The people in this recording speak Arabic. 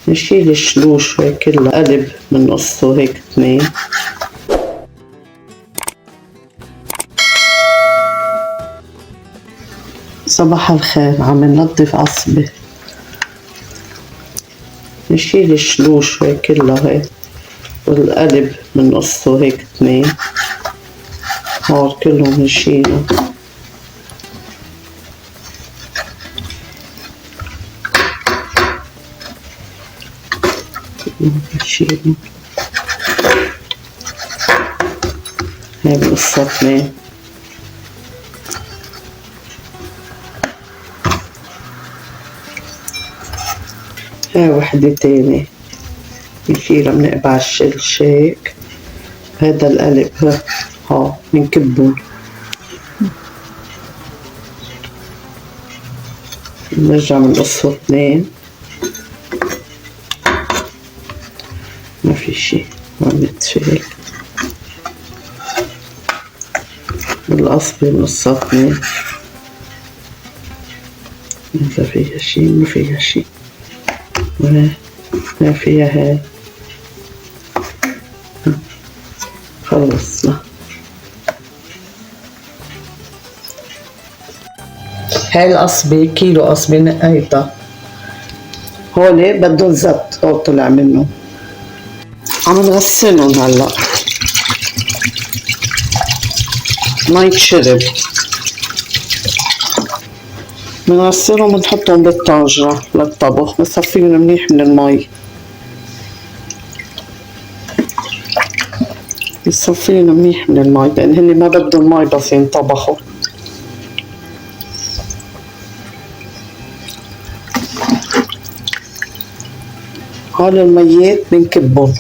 نشيل الشلوش هيك كلها، قلب من نصه هيك 2. صباح الخير، عم ننظف عصبة. نشيل الشلوش هيك كلها هيك، والقلب من نصه هيك 2. هاد كلهم نشيله. نشيله. هاي بقصة 2. هاي وحدة تانية نشيلها، بنقبع الشيك. هذا القلب ها بنكبه، بنرجع بنقصه 2. ما في شي عم يتشال. القصبة بنقصها 2. إذا فيها شي ما فيها شي، ما فيها. هاي خلصنا. هاي القصبة كيلو قصبة نقيتها. هولي بدهم زبط، هول طلع منه. عم نغسلهم هلا مي شرب. بنغسلهم ونحطهم بالطاجرة للطبخ، بنصفيهم منيح من المي. بنصفيهم منيح من المي لأن هن ما بدهم مي بس ينطبخوا. هول الميات بنكبهم.